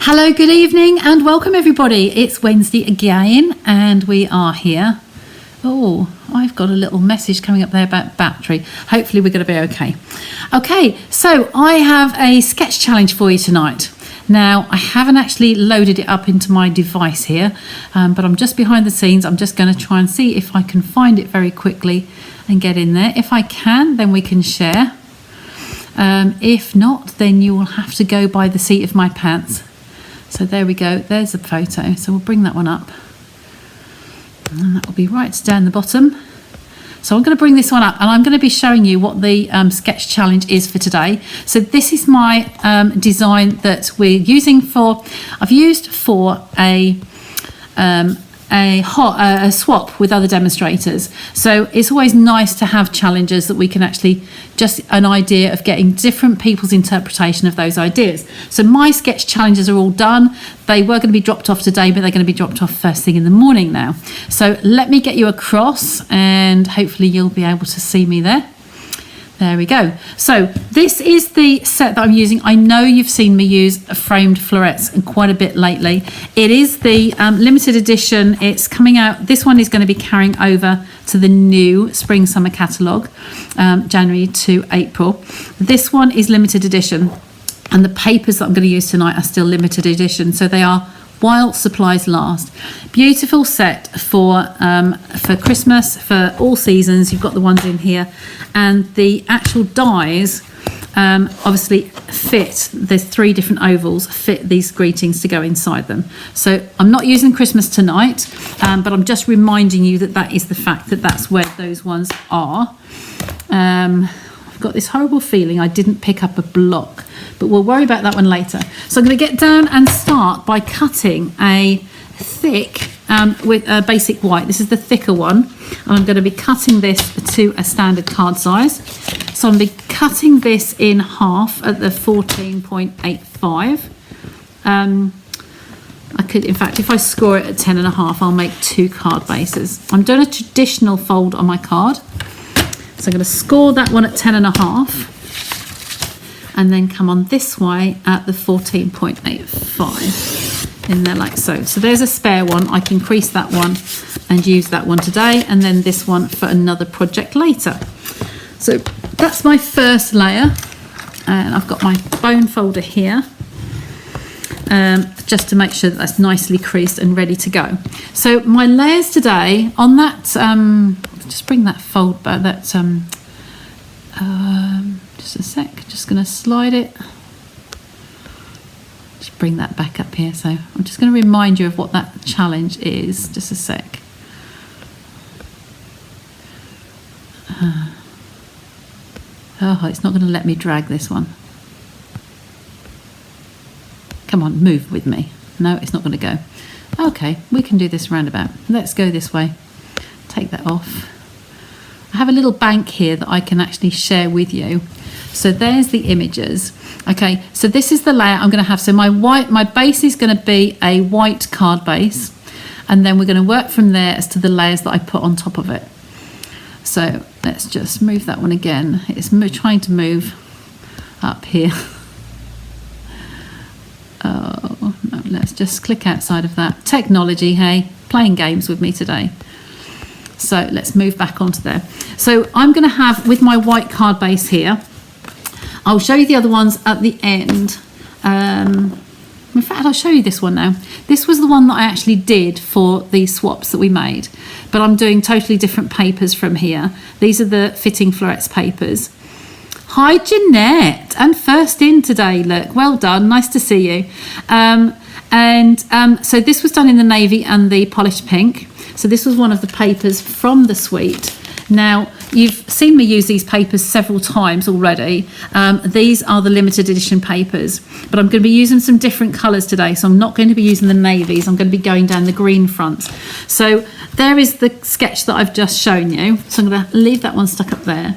Hello, good evening and welcome everybody. It's Wednesday again and we are here. Oh, I've got a little message coming up there about battery. Hopefully we're going to be okay. Okay, so I have a sketch challenge for you tonight. Now, I haven't actually loaded it up into my device here, but I'm just behind the scenes. I'm just going to try and see if I can find it very quickly and get in there. If I can, then we can share. If not, then you will have to go by the seat of my pants. So there we go, there's a photo. So we'll bring that one up. And that will be right down the bottom. So I'm going to bring this one up and I'm going to be showing you what the sketch challenge is for today. So this is my design that we're using for, I've used for a swap with other demonstrators. So it's always nice to have challenges that we can actually just an idea of getting different people's interpretation of those ideas. So my sketch challenges are all done. They were going to be dropped off today, but they're going to be dropped off first thing in the morning now. So let me get you across and hopefully you'll be able to see me there. There we go. So this is the set that I'm using. I know you've seen me use framed florets quite a bit lately. It is the limited edition. It's coming out. This one is going to be carrying over to the new spring summer catalogue, January to April. This one is limited edition and the papers that I'm going to use tonight are still limited edition. So they are while supplies last. Beautiful set for Christmas, for all seasons. You've got the ones in here and the actual dies obviously fit, there's 3 different ovals, fit these greetings to go inside them. So I'm not using Christmas tonight, but I'm just reminding you that that is the fact that that's where those ones are. I've got this horrible feeling I didn't pick up a block, but we'll worry about that one later. So I'm going to get down and start by cutting a thick with a basic white. This is the thicker one and I'm going to be cutting this to a standard card size. So I'm going to be cutting this in half at the 14.85. I could, in fact, if I score it at 10.5, I'll make 2 card bases. I'm doing a traditional fold on my card. So I'm going to score that one at 10.5 and then come on this way at the 14.85 in there like so. So there's a spare one. I can crease that one and use that one today and then this one for another project later. So that's my first layer and I've got my bone folder here just to make sure that that's nicely creased and ready to go. So my layers today on that, just bring that fold back, that just a sec, just going to slide it. Just bring that back up here. So I'm just going to remind you of what that challenge is. Just a sec. Oh, it's not going to let me drag this one. Come on, move with me. No, it's not going to go. Okay, we can do this roundabout. Let's go this way. Take that off. I have a little bank here that I can actually share with you. So there's the images. Okay, so this is the layer I'm going to have. So my base is going to be a white card base, and then we're going to work from there as to the layers that I put on top of it. So let's just move that one again. It's trying to move up here. Oh, no, let's just click outside of that. Technology, hey, playing games with me today. So let's move back onto there. So I'm going to have, with my white card base here, I'll show you the other ones at the end. In fact, I'll show you this one now. This was the one that I actually did for the swaps that we made, but I'm doing totally different papers from here. These are the Fitting Florets papers. Hi, Jeanette, and first in today, look, well done, nice to see you. So this was done in the navy and the polished pink. So this was one of the papers from the suite. Now, you've seen me use these papers several times already. These are the limited edition papers, but I'm going to be using some different colours today. So I'm not going to be using the navies. I'm going to be going down the green fronts. So there is the sketch that I've just shown you. So I'm going to leave that one stuck up there.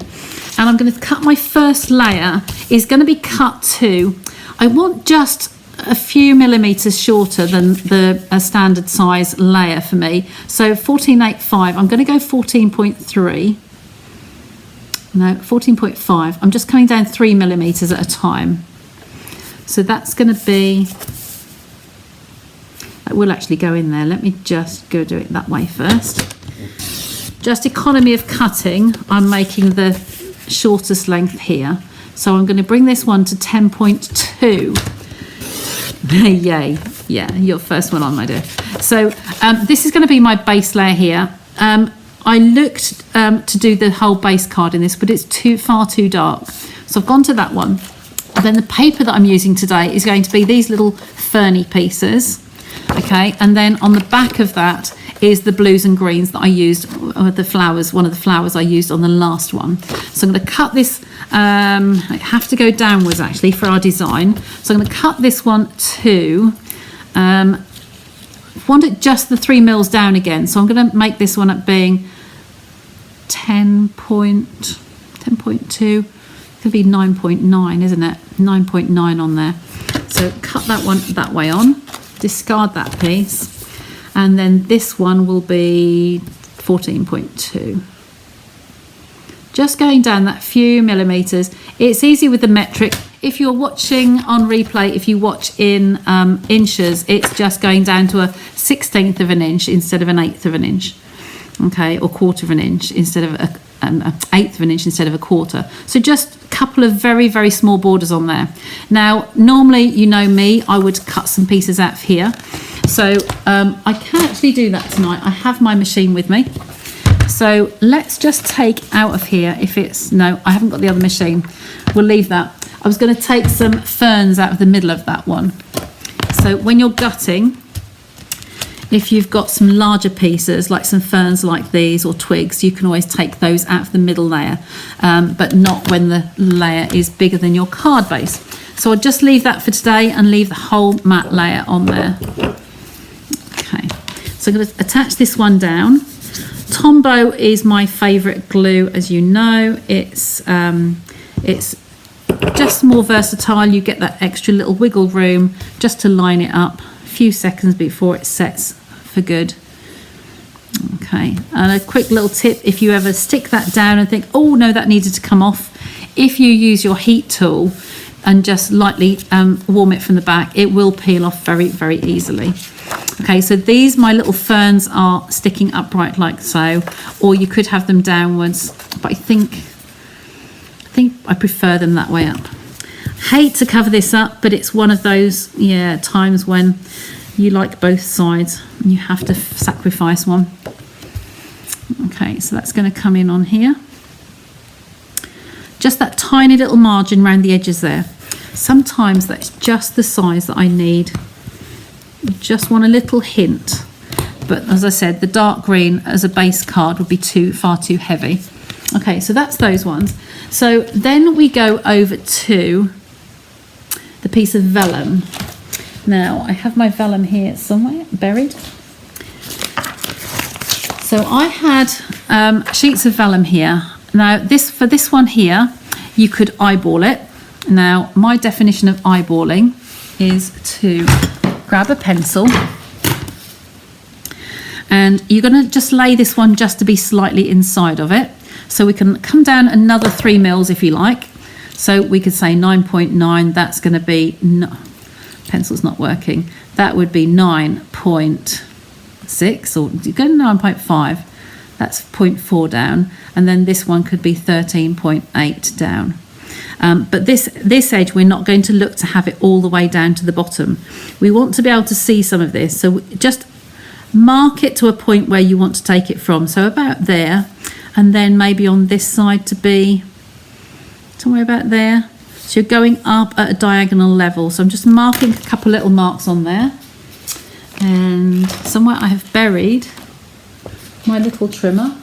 And I'm going to cut my first layer. Is going to be cut to, I want just a few millimeters shorter than the standard size layer for me. So 14.85, I'm going to go 14.3. No, 14.5. I'm just coming down 3 millimeters at a time. So that's going to be That will actually go in there. Let me just go do it that way first. Just economy of cutting, I'm making the shortest length here. So I'm going to bring this one to 10.2. Yay. Yeah, your first one on, my dear. So this is going to be my base layer here. I looked to do the whole base card in this, but it's far too dark. So I've gone to that one. And then the paper that I'm using today is going to be these little ferny pieces. Okay, and then on the back of that is the blues and greens that I used, or the flowers, one of the flowers I used on the last one. So I'm going to cut this, I have to go downwards actually for our design. So I'm going to cut this one to, want it just the 3 mils down again. So I'm going to make this one up being 10.2, could be 9.9, isn't it? 9.9 on there. So cut that one that way on, discard that piece. And then this one will be 14.2. Just going down that few millimeters. It's easy with the metric. If you're watching on replay, if you watch in inches, it's just going down to a 1/16 of an inch instead of an 1/8 of an inch. Okay, or 1/4 of an inch instead of an 1/8 of an inch instead of a 1/4. So just a couple of very, very small borders on there. Now, normally, you know me, I would cut some pieces out here. So I can actually do that tonight. I have my machine with me. So let's just take out of here, if it's, no, I haven't got the other machine. We'll leave that. I was going to take some ferns out of the middle of that one. So when you're gutting, if you've got some larger pieces, like some ferns like these or twigs, you can always take those out of the middle layer, but not when the layer is bigger than your card base. So I'll just leave that for today and leave the whole matte layer on there. Okay, so I'm going to attach this one down. Tombow is my favourite glue, as you know. It's just more versatile. You get that extra little wiggle room just to line it up a few seconds before it sets for good. Okay, and a quick little tip, if you ever stick that down and think, oh no, that needed to come off, if you use your heat tool and just lightly warm it from the back, it will peel off very, very easily. Okay, so these, my little ferns, are sticking upright like so, or you could have them downwards, but I think I prefer them that way up. Hate to cover this up, but it's one of those times when you like both sides and you have to sacrifice one. Okay, so that's going to come in on here. Just that tiny little margin around the edges there. Sometimes that's just the size that I need. Just want a little hint, but as I said, the dark green as a base card would be far too heavy. Okay, so that's those ones. So then we go over to the piece of vellum. Now I have my vellum here somewhere buried. So I had sheets of vellum here. Now for this one here, you could eyeball it. Now my definition of eyeballing is to grab a pencil, and you're going to just lay this one just to be slightly inside of it. So we can come down another 3 mils if you like. So we could say 9.9, that's going to be, no, pencil's not working. That would be 9.6, or you go to 9.5, that's 0.4 down. And then this one could be 13.8 down. But this edge, we're not going to look to have it all the way down to the bottom. We want to be able to see some of this. So just mark it to a point where you want to take it from. So about there, and then maybe on this side to be somewhere about there. So you're going up at a diagonal level. So I'm just marking a couple little marks on there. And somewhere I have buried my little trimmer.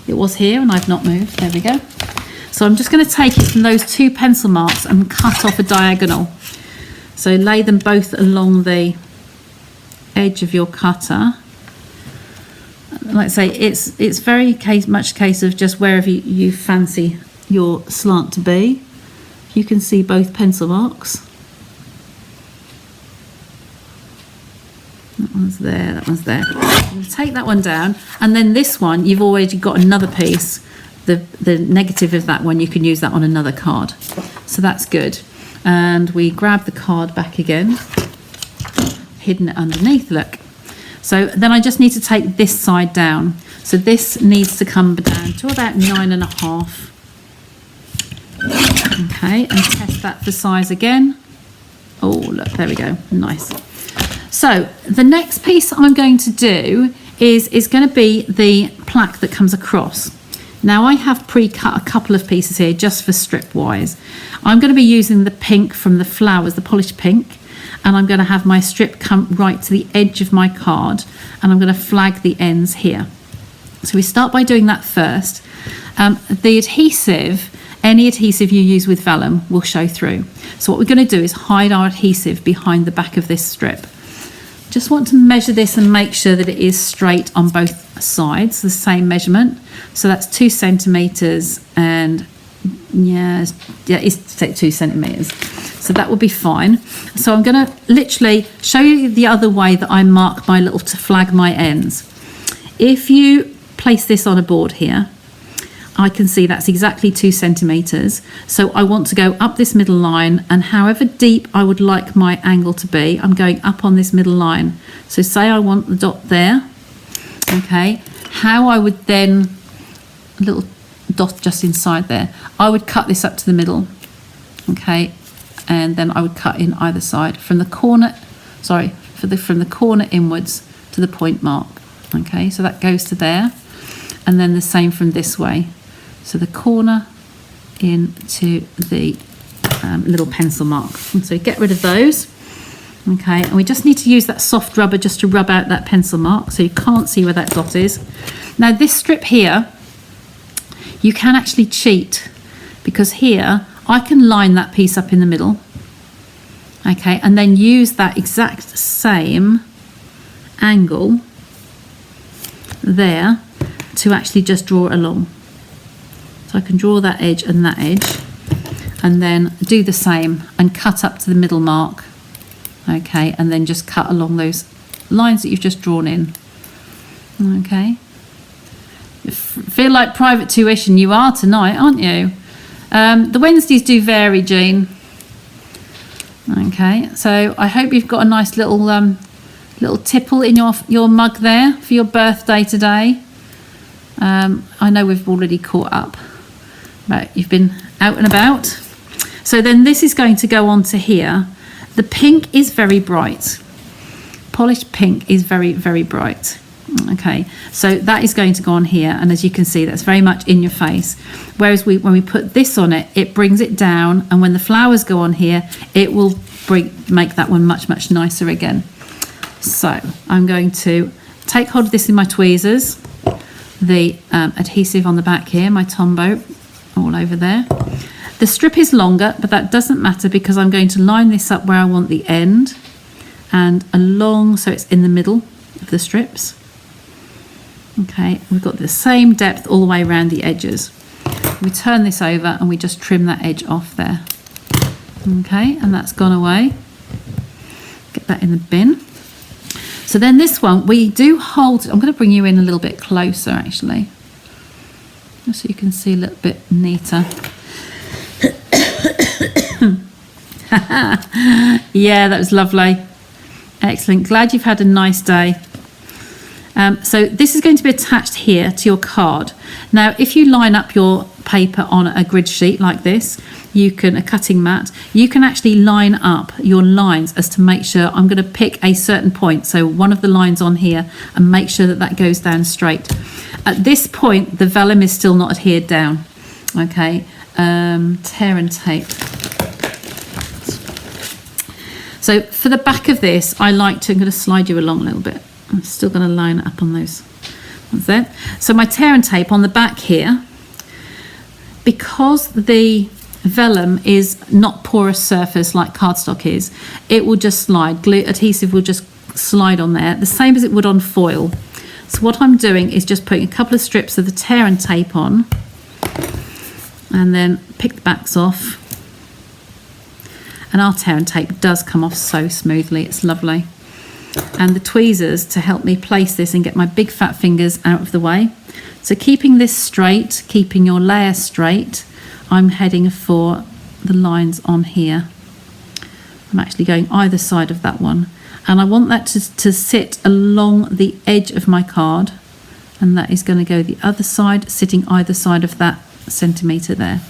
It was here and I've not moved. There we go. So I'm just going to take it from those 2 pencil marks and cut off a diagonal. So lay them both along the edge of your cutter. Like I say, it's very much a case of just wherever you fancy your slant to be. You can see both pencil marks. That one's there, that one's there. We'll take that one down, and then this one, you've already got another piece. The negative of that one, you can use that on another card. So that's good. And we grab the card back again. hidden it underneath, look. So then I just need to take this side down. So this needs to come down to about 9.5. Okay, and test that for size again. Oh, look, there we go, nice. So the next piece I'm going to do is going to be the plaque that comes across. Now I have pre-cut a couple of pieces here just for strip wise. I'm going to be using the pink from the flowers, the polished pink, and I'm going to have my strip come right to the edge of my card, and I'm going to flag the ends here. So we start by doing that first. The adhesive, any adhesive you use with vellum will show through. So what we're going to do is hide our adhesive behind the back of this strip. Just want to measure this and make sure that it is straight on both sides, the same measurement. So that's 2 centimetres, and yeah, it's 2 centimetres. So that will be fine. So I'm going to literally show you the other way that I mark my little to flag my ends. If you place this on a board here, I can see that's exactly 2 centimetres. So I want to go up this middle line, and however deep I would like my angle to be, I'm going up on this middle line. So say I want the dot there, okay, how I would then, a little dot just inside there, I would cut this up to the middle, okay, and then I would cut in either side from the corner, sorry, from the corner inwards to the point mark, okay, so that goes to there, and then the same from this way. So the corner into the little pencil mark. And so get rid of those. Okay, and we just need to use that soft rubber just to rub out that pencil mark so you can't see where that dot is. Now this strip here, you can actually cheat, because here I can line that piece up in the middle. Okay, and then use that exact same angle there to actually just draw along. So I can draw that edge and that edge, and then do the same and cut up to the middle mark, okay, and then just cut along those lines that you've just drawn in, okay. Feel like private tuition you are tonight, aren't you? The Wednesdays do vary, Jean. Okay, so I hope you've got a nice little tipple in your mug there for your birthday today. I know we've already caught up, but you've been out and about. So then this is going to go on to here. The pink is very bright. Polished pink is very, very bright. Okay, so that is going to go on here, and as you can see, that's very much in your face. Whereas when we put this on it, it brings it down, and when the flowers go on here, it will make that one much, much nicer again. So I'm going to take hold of this in my tweezers, the adhesive on the back here, my Tombow, all over there. The strip is longer, but that doesn't matter because I'm going to line this up where I want the end and along, so it's in the middle of the strips. Okay, we've got the same depth all the way around the edges. We turn this over and we just trim that edge off there. Okay, and that's gone away. Get that in the bin. So then this one, we do hold, I'm going to bring you in a little bit closer actually, just so you can see a little bit neater. Yeah, that was lovely. Excellent. Glad you've had a nice day. So this is going to be attached here to your card. Now, if you line up your paper on a grid sheet like this, you can, a cutting mat, you can actually line up your lines as to make sure I'm going to pick a certain point. So one of the lines on here and make sure that that goes down straight. At this point, the vellum is still not adhered down. Okay, tear and tape. So for the back of this, I like to, I'm going to slide you along a little bit. I'm still going to line it up on those ones there. So my tear and tape on the back here, because the vellum is not porous surface like cardstock is, it will just slide. Glue adhesive will just slide on there, the same as it would on foil. So what I'm doing is just putting a couple of strips of the tear and tape on, and then pick the backs off. And our tear and tape does come off so smoothly, it's lovely. And the tweezers to help me place this and get my big fat fingers out of the way. So keeping this straight, keeping your layer straight, I'm heading for the lines on here. I'm actually going either side of that one. and I want that to sit along the edge of my card, and that is going to go the other side, sitting either side of that centimetre there.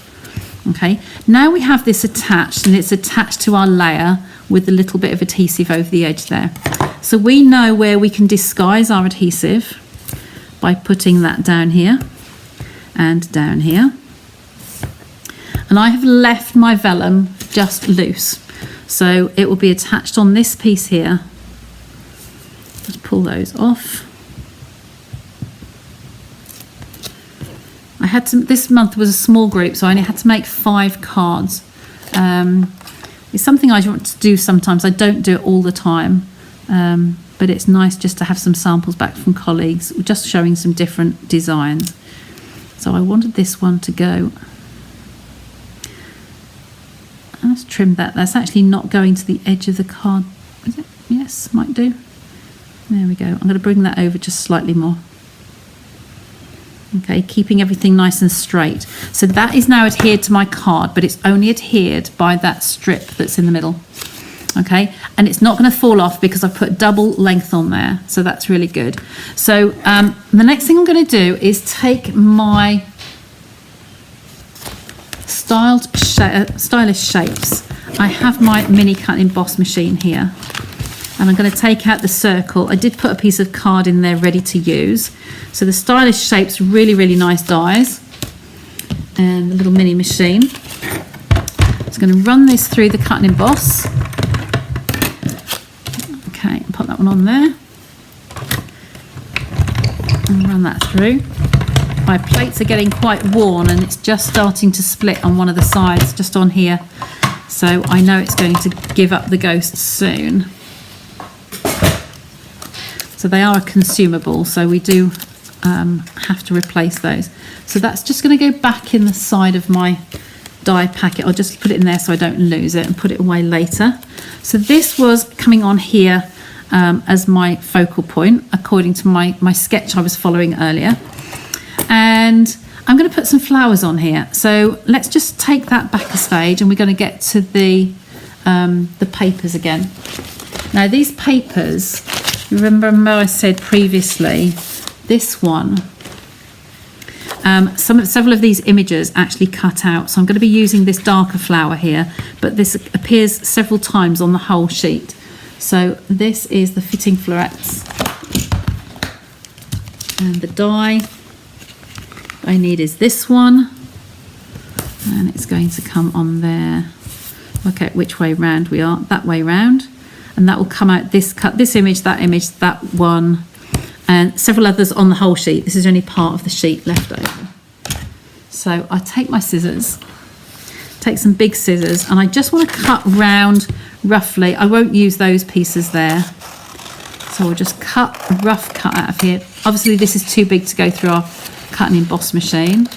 Okay, now we have this attached, and it's attached to our layer with a little bit of adhesive over the edge there. So we know where we can disguise our adhesive by putting that down here and down here. And I have left my vellum just loose, so it will be attached on this piece here. Just pull those off. I had to, this month was a small group, so I only had to make 5 cards. It's something I want to do sometimes. I don't do it all the time, but it's nice just to have some samples back from colleagues, just showing some different designs. So I wanted this one to go. Let's trim that. That's actually not going to the edge of the card, is it? Yes, might do. There we go. I'm going to bring that over just slightly more. Okay, keeping everything nice and straight. So that is now adhered to my card, but it's only adhered by that strip that's in the middle. Okay, and it's not going to fall off because I've put double length on there, so that's really good. So the next thing I'm going to do is take my stylish shapes. I have my mini cut emboss machine here, and I'm going to take out the circle. I did put a piece of card in there ready to use. So the stylish shapes, really, really nice dies. And the little mini machine. It's going to run this through the cut and emboss. Okay, put that one on there. And run that through. My plates are getting quite worn, and it's just starting to split on one of the sides, just on here. So I know it's going to give up the ghost soon. So they are a consumable, so we do have to replace those. So that's just going to go back in the side of my die packet. I'll just put it in there so I don't lose it and put it away later. So this was coming on here as my focal point, according to my sketch I was following earlier. And I'm going to put some flowers on here. So let's just take that back a stage, and we're going to get to the papers again. Now these papers, remember I said previously, this one, several of these images actually cut out. So I'm going to be using this darker flower here, but this appears several times on the whole sheet. So this is the Fitting Florets. And the die I need is this one. And it's going to come on there. Work out which way round we are. That way round. And that will come out this cut, this image, that one, and several others on the whole sheet. This is only part of the sheet left over. So I take my scissors, take some big scissors, and I just want to cut round roughly. I won't use those pieces there. So we'll just cut a rough cut out of here. Obviously this is too big to go through our cut and emboss machine.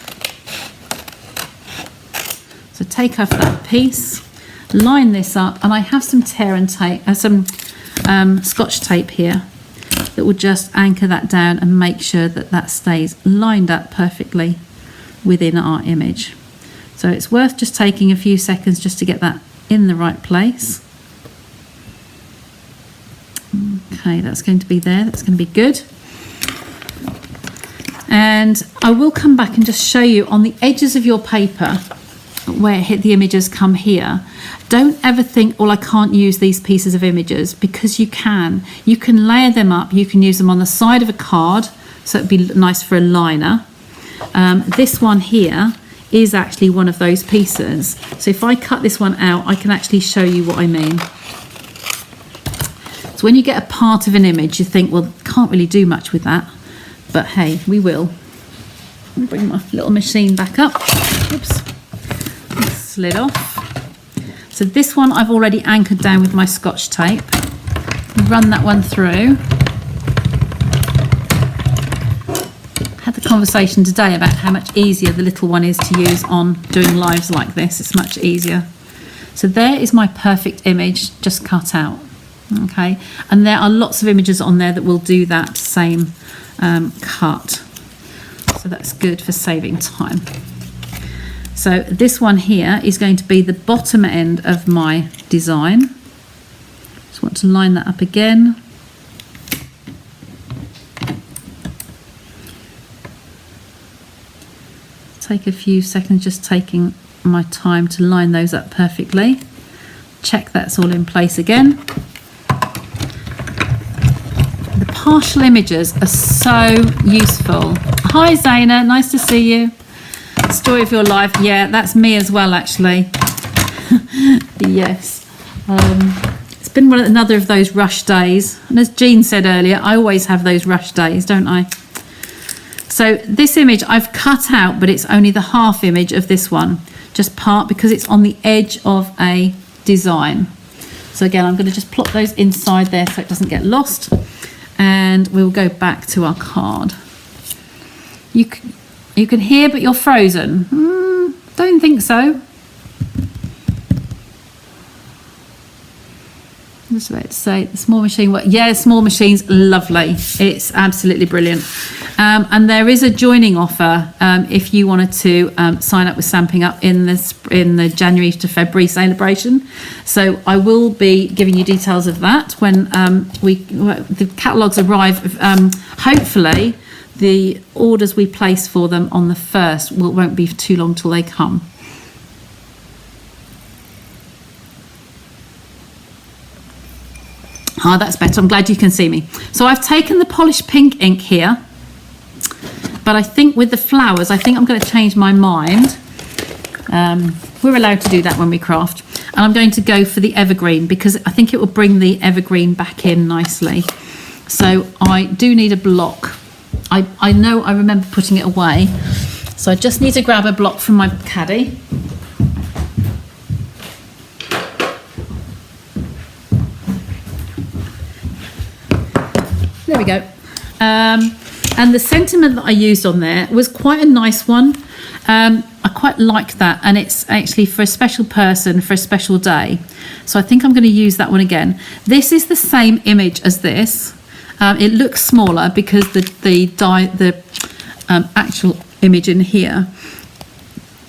So take off that piece. Line this up, and I have some tear and tape, some scotch tape here that will just anchor that down and make sure that that stays lined up perfectly within our image. So it's worth just taking a few seconds just to get that in the right place. Okay, that's going to be there. That's going to be good. And I will come back and just show you on the edges of your paper where the images come here. Don't ever think, well, I can't use these pieces of images, because you can. You can layer them up. You can use them on the side of a card, so it'd be nice for a liner. This one here is actually one of those pieces. So if I cut this one out, I can actually show you what I mean. So when you get a part of an image, you think, well, can't really do much with that. But hey, we will. Bring my little machine back up. Oops. Slid off. So this one I've already anchored down with my scotch tape. Run that one through. Had the conversation today about how much easier the little one is to use on doing lives like this. It's much easier. So there is my perfect image just cut out. Okay, and there are lots of images on there that will do that same cut. So that's good for saving time. So this one here is going to be the bottom end of my design. Just Just want to line that up again. Take a few seconds, just taking my time to line those up perfectly. Check that's all in place again. The partial images are so useful. Hi Zaina, nice to see you. Story of your life. Yeah, that's me as well, actually. Yes. It's been another of those rush days. And as Jean said earlier, I always have those rush days, don't I? So this image I've cut out, but it's only the half image of this one. Just part, because it's on the edge of a design. So again, I'm going to just plop those inside there so it doesn't get lost. And we'll go back to our card. You can hear, but you're frozen. Don't think so. I'm just about to say the small machine. Yeah, small machine's lovely. It's absolutely brilliant. And there is a joining offer if you wanted to sign up with Stampin' Up in the January to February celebration. So I will be giving you details of that when the catalogues arrive. Hopefully, the orders we place for them on the 1st won't be too long till they come. Ah, that's better. I'm glad you can see me. So I've taken the polished pink ink here, but I think with the flowers, I think I'm going to change my mind. We're allowed to do that when we craft. And I'm going to go for the evergreen because I think it will bring the evergreen back in nicely. So I do need a block. I know I remember putting it away. So I just need to grab a block from my caddy. There we go. And the sentiment that I used on there was quite a nice one. I quite like that, and it's actually for a special person for a special day. So I think I'm going to use that one again. This is the same image as this. It looks smaller because the actual image in here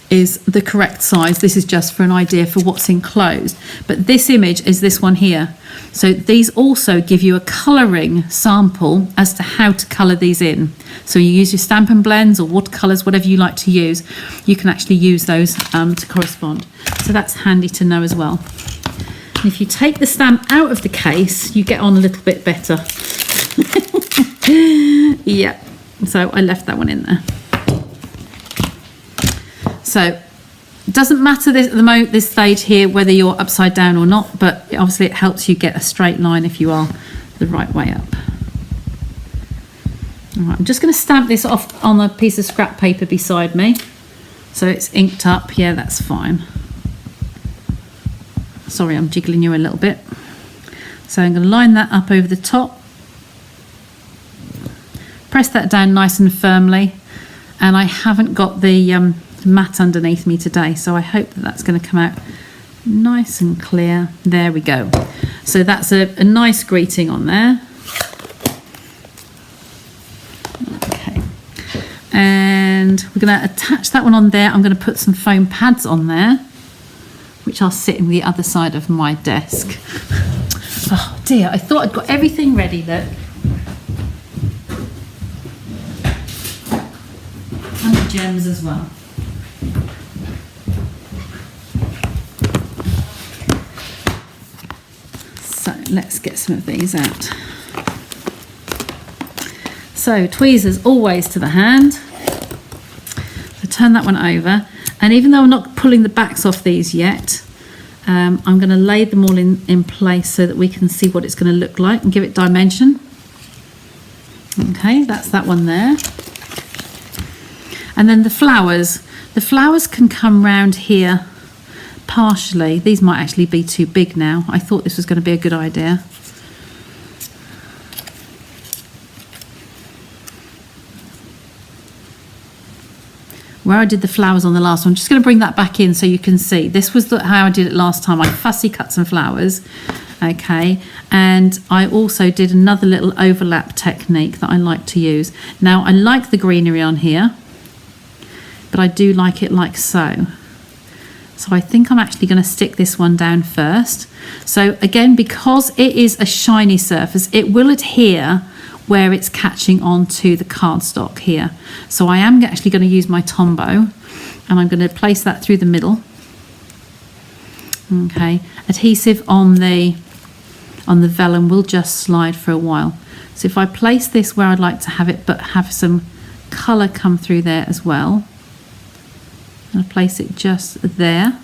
is the correct size. This is just for an idea for what's enclosed. But this image is this one here. So these also give you a colouring sample as to how to colour these in. So you use your Stampin' Blends or watercolours, whatever you like to use. You can actually use those to correspond. So that's handy to know as well. And if you take the stamp out of the case, you get on a little bit better. Yeah, so I left that one in there. So it doesn't matter at the moment, this stage here, whether you're upside down or not, but obviously it helps you get a straight line if you are the right way up. All right, I'm just going to stamp this off on a piece of scrap paper beside me. So it's inked up. Yeah, that's fine. Sorry, I'm jiggling you a little bit. So I'm going to line that up over the top. Press that down nice and firmly. And I haven't got the mat underneath me today, so I hope that that's going to come out nice and clear. There we go. So that's a nice greeting on there. Okay, and we're going to attach that one on there. I'm going to put some foam pads on there, which are sitting the other side of my desk. Oh dear, I thought I'd got everything ready though. And the gems as well. So let's get some of these out. So tweezers always to the hand. So turn that one over, and even though I'm not pulling the backs off these yet, I'm going to lay them all in place so that we can see what it's going to look like and give it dimension. Okay, that's that one there. And then the flowers can come round here partially. These might actually be too big now. I thought this was going to be a good idea. Where I did the flowers on the last one, I'm just going to bring that back in so you can see. This was how I did it last time. I fussy cut some flowers. Okay, and I also did another little overlap technique that I like to use. Now I like the greenery on here, but I do like it like so. So I think I'm actually going to stick this one down first. So again, because it is a shiny surface, it will adhere where it's catching onto the cardstock here. So I am actually going to use my Tombow, and I'm going to place that through the middle. Okay, adhesive on the vellum will just slide for a while. So if I place this where I'd like to have it, but have some colour come through there as well, I'm going to place it just there.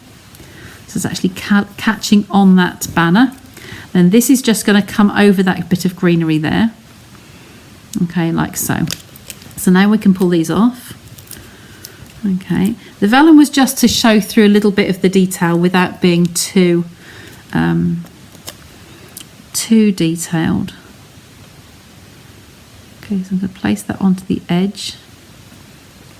So it's actually catching on that banner. Then this is just going to come over that bit of greenery there. Okay, like so. So now we can pull these off. Okay, the vellum was just to show through a little bit of the detail without being too detailed. Okay, so I'm going to place that onto the edge,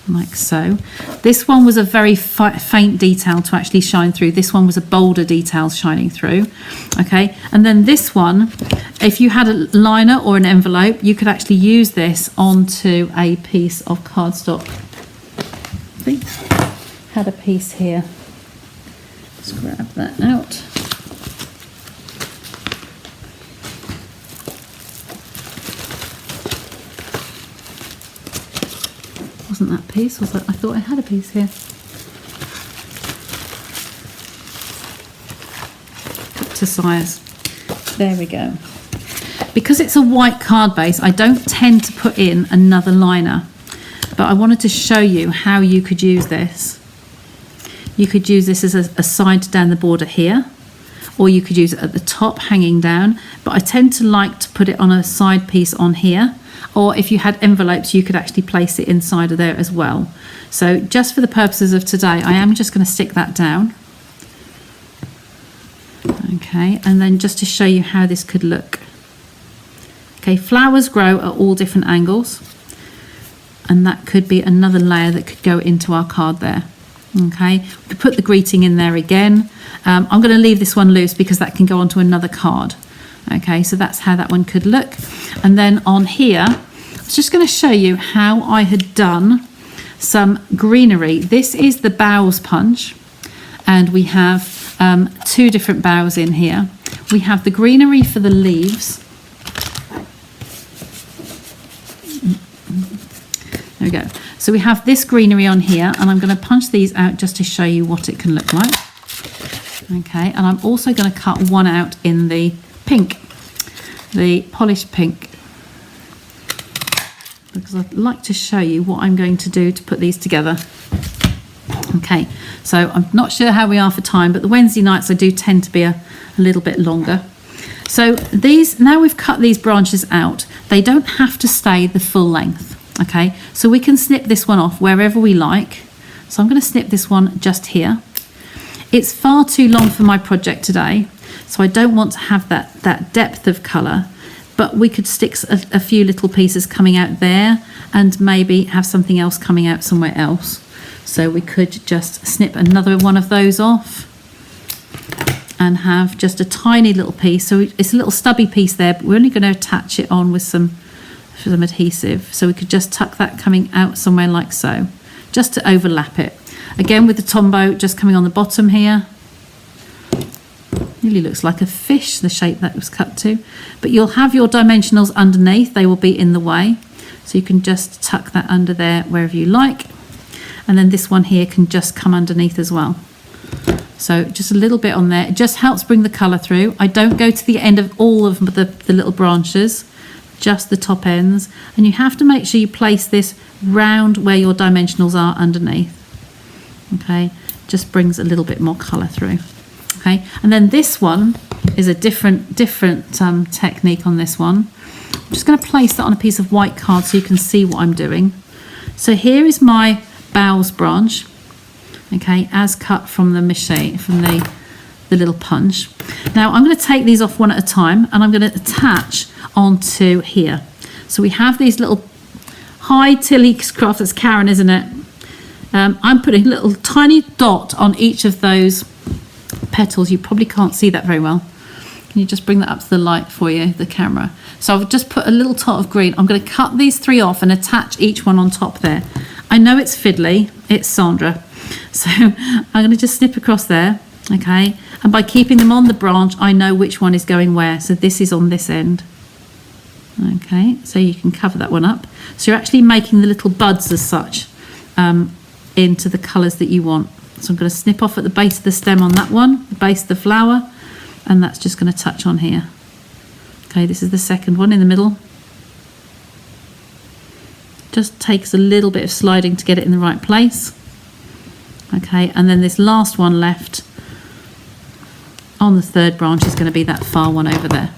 like so. This one was a very faint detail to actually shine through. This one was a bolder detail shining through. Okay, and then this one, if you had a liner or an envelope, you could actually use this onto a piece of cardstock. I think I had a piece here. Just grab that out. Wasn't that piece? Was that? I thought I had a piece here. Cut to size. There we go. Because it's a white card base, I don't tend to put in another liner, but I wanted to show you how you could use this. You could use this as a side down the border here, or you could use it at the top hanging down, but I tend to like to put it on a side piece on here, or if you had envelopes you could actually place it inside of there as well. So just for the purposes of today, I am just going to stick that down. Okay, and then just to show you how this could look. Okay, flowers grow at all different angles, and that could be another layer that could go into our card there. Okay, we could put the greeting in there again. I'm going to leave this one loose because that can go onto another card. Okay, so that's how that one could look. And then on here, I was just going to show you how I had done some greenery. This is the boughs punch, and we have two different boughs in here. We have the greenery for the leaves. There we go. So we have this greenery on here, and I'm going to punch these out just to show you what it can look like. Okay, and I'm also going to cut one out in the pink, the polished pink, because I'd like to show you what I'm going to do to put these together. Okay, so I'm not sure how we are for time, but the Wednesday nights I do tend to be a little bit longer. So these, now we've cut these branches out, they don't have to stay the full length. Okay, so we can snip this one off wherever we like. So I'm going to snip this one just here. It's far too long for my project today, so I don't want to have that depth of colour, but we could stick a few little pieces coming out there and maybe have something else coming out somewhere else. So we could just snip another one of those off and have just a tiny little piece. So it's a little stubby piece there, but we're only going to attach it on with some adhesive. So we could just tuck that coming out somewhere like so, just to overlap it. Again with the Tombow just coming on the bottom here. Nearly looks like a fish, the shape that was cut to. But you'll have your dimensionals underneath, they will be in the way. So you can just tuck that under there wherever you like. And then this one here can just come underneath as well. So just a little bit on there. It just helps bring the colour through. I don't go to the end of all of the little branches, just the top ends. And you have to make sure you place this round where your dimensionals are underneath. Okay, just brings a little bit more colour through. Okay, and then this one is a different technique on this one. I'm just going to place that on a piece of white card so you can see what I'm doing. So here is my boughs branch, okay, as cut from the machine, from the little punch. Now I'm going to take these off one at a time, and I'm going to attach onto here. So we have these little hi Tilly Craft, that's Karen, isn't it? I'm putting a little tiny dot on each of those petals. You probably can't see that very well. Can you just bring that up to the light for you, the camera? So I've just put a little tot of green. I'm going to cut these three off and attach each one on top there. I know it's fiddly, it's Sandra, So I'm going to just snip across there, okay? And by keeping them on the branch, I know which one is going where. So this is on this end. Okay, so you can cover that one up. So you're actually making the little buds as such into the colours that you want. So I'm going to snip off at the base of the stem on that one, the base of the flower, and that's just going to touch on here. Okay, this is the second one in the middle. Just takes a little bit of sliding to get it in the right place. Okay, and then this last one left on the third branch is going to be that far one over there.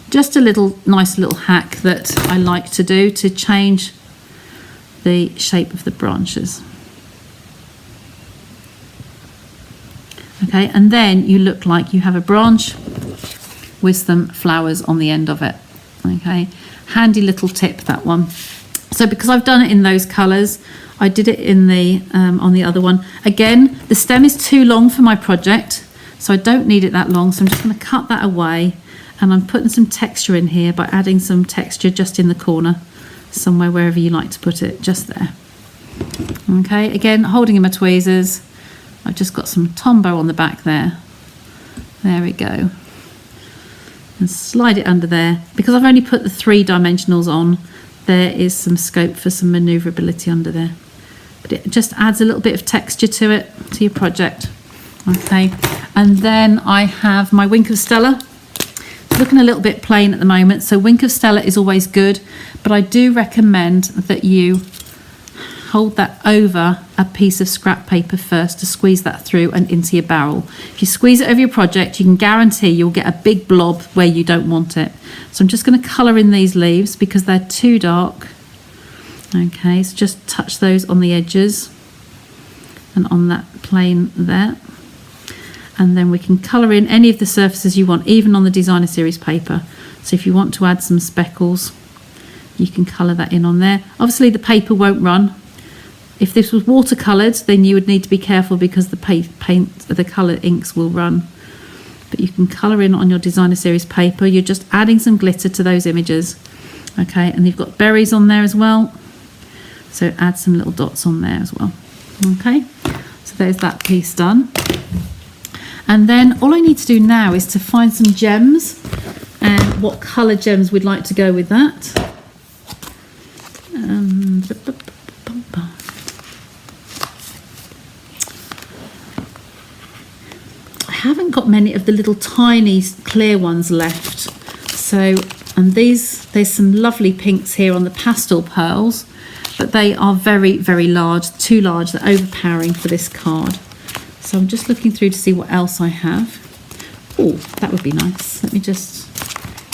Just a nice little hack that I like to do to change the shape of the branches. Okay, and then you look like you have a branch with some flowers on the end of it. Okay, handy little tip, that one. So because I've done it in those colours, I did it in the on the other one. Again, the stem is too long for my project, so I don't need it that long. So I'm just going to cut that away, and I'm putting some texture in here by adding some texture just in the corner, somewhere wherever you like to put it, just there. Okay, again, holding in my tweezers. I've just got some Tombow on the back there. There we go. And slide it under there. Because I've only put the 3 dimensionals on, there is some scope for some manoeuvrability under there. But it just adds a little bit of texture to it, to your project. Okay, and then I have my Wink of Stella. It's looking a little bit plain at the moment, so Wink of Stella is always good, but I do recommend that you hold that over a piece of scrap paper first to squeeze that through and into your barrel. If you squeeze it over your project, you can guarantee you'll get a big blob where you don't want it. So I'm just going to colour in these leaves because they're too dark. Okay, so just touch those on the edges and on that plane there. And then we can colour in any of the surfaces you want, even on the designer series paper. So if you want to add some speckles, you can colour that in on there. Obviously the paper won't run. If this was watercoloured, then you would need to be careful because the colour inks will run. But you can colour in on your designer series paper. You're just adding some glitter to those images. Okay, and you've got berries on there as well. So add some little dots on there as well. Okay, so there's that piece done. And then all I need to do now is to find some gems and what colour gems we'd like to go with that. I haven't got many of the little tiny clear ones left. So, and there's some lovely pinks here on the pastel pearls, but they are very, very large, too large. They're overpowering for this card. So I'm just looking through to see what else I have. Oh, that would be nice. Let me just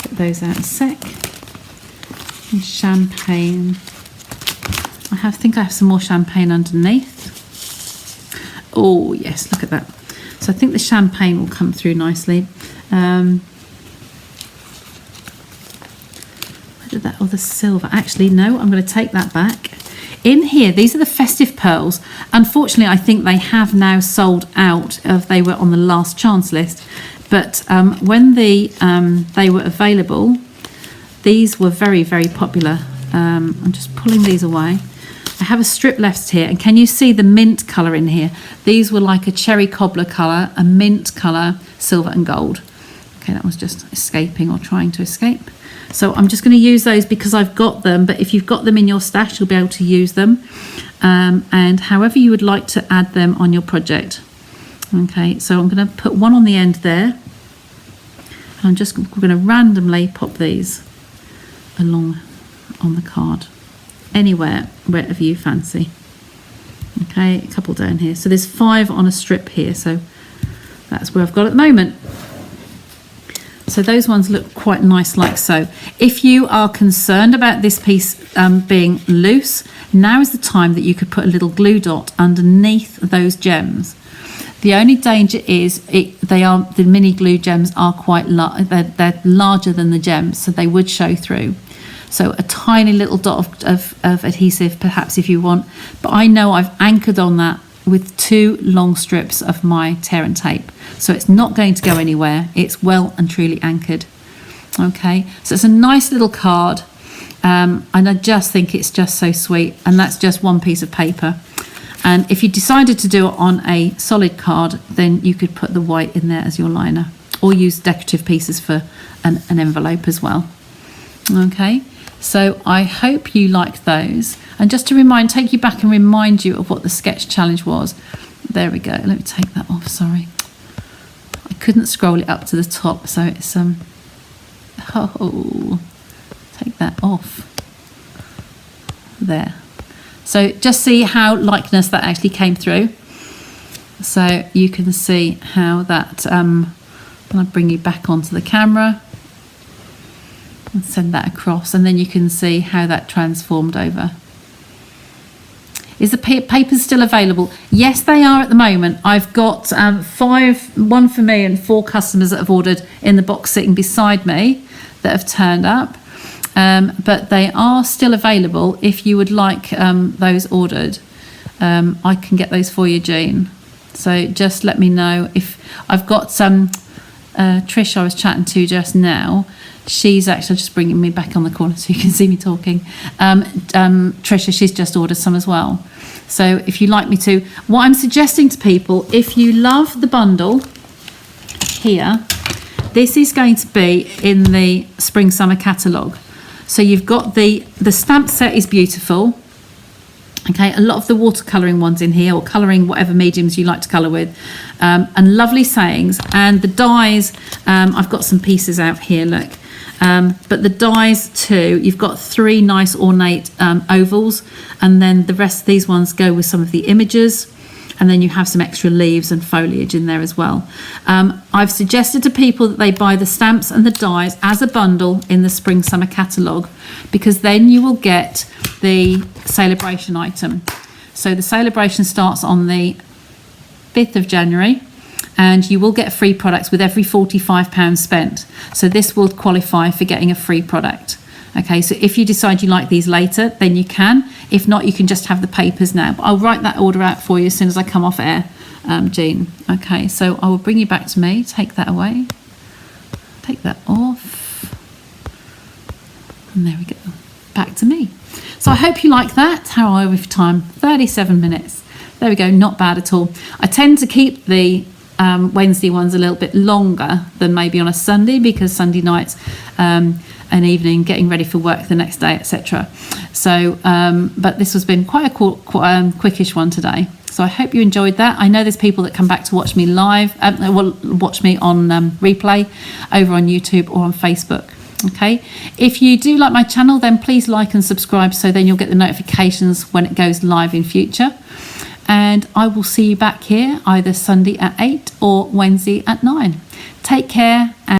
get those out a sec. And champagne. I think I have some more champagne underneath. Oh yes, look at that. So I think the champagne will come through nicely. Where did that, oh, the silver. Actually, no, I'm going to take that back. In here, these are the festive pearls. Unfortunately, I think they have now sold out. They were on the last chance list. But when they were available, these were very, very popular. I'm just pulling these away. I have a strip left here, and can you see the mint colour in here? These were like a cherry cobbler colour, a mint colour, silver and gold. Okay, that was just escaping or trying to escape. So I'm just going to use those because I've got them, but if you've got them in your stash, you'll be able to use them. And however you would like to add them on your project. Okay, so I'm going to put one on the end there. And we're going to randomly pop these along on the card. Anywhere, wherever you fancy. Okay, a couple down here. So there's 5 on a strip here, so that's where I've got at the moment. So those ones look quite nice like so. If you are concerned about this piece being loose, now is the time that you could put a little glue dot underneath those gems. The only danger is the mini glue gems are quite they're larger than the gems, so they would show through. So a tiny little dot of adhesive, perhaps if you want. But I know I've anchored on that with 2 long strips of my tear and tape. So it's not going to go anywhere. It's well and truly anchored. Okay, so it's a nice little card. And I just think it's just so sweet. And that's just one piece of paper. And if you decided to do it on a solid card, then you could put the white in there as your liner, or use decorative pieces for an envelope as well. Okay, so I hope you like those. And just to take you back and remind you of what the sketch challenge was. There we go. Let me take that off. Sorry, I couldn't scroll it up to the top, so it's take that off. There. So just see how likeness that actually came through. So you can see how that. I'll bring you back onto the camera and send that across, and then you can see how that transformed over. Is the papers still available? Yes, they are at the moment. I've got 5, 1 for me and 4 customers that have ordered in the box sitting beside me that have turned up. But they are still available if you would like those ordered. I can get those for you, Jean. So just let me know. If I've got some Trish I was chatting to just now. She's actually just bringing me back on the corner so you can see me talking. Trisha, she's just ordered some as well. So if you'd like me to, what I'm suggesting to people, if you love the bundle here, this is going to be in the spring summer catalogue. So you've got the stamp set is beautiful. Okay, a lot of the watercolouring ones in here, or colouring whatever mediums you like to colour with, and lovely sayings. And the dies, I've got some pieces out here, look. But the dies too, you've got 3 nice ornate ovals, and then the rest of these ones go with some of the images, and then you have some extra leaves and foliage in there as well. I've suggested to people that they buy the stamps and the dies as a bundle in the spring summer catalogue, because then you will get the celebration item. So the celebration starts on the 5th of January. And you will get free products with every £45 spent. So this will qualify for getting a free product. Okay, so if you decide you like these later, then you can. If not, you can just have the papers now. But I'll write that order out for you as soon as I come off air, Jean. Okay, so I will bring you back to me. Take that away. Take that off. And there we go. Back to me. So I hope you like that. How are we for time? 37 minutes. There we go, not bad at all. I tend to keep the Wednesday ones a little bit longer than maybe on a Sunday, because Sunday nights and evening, getting ready for work the next day, etc. So, but this has been quite a quickish one today. So I hope you enjoyed that. I know there's people that come back to watch me live, watch me on replay over on YouTube or on Facebook. Okay, if you do like my channel, then please like and subscribe, so then you'll get the notifications when it goes live in future. And I will see you back here either Sunday at 8 or Wednesday at 9. Take care.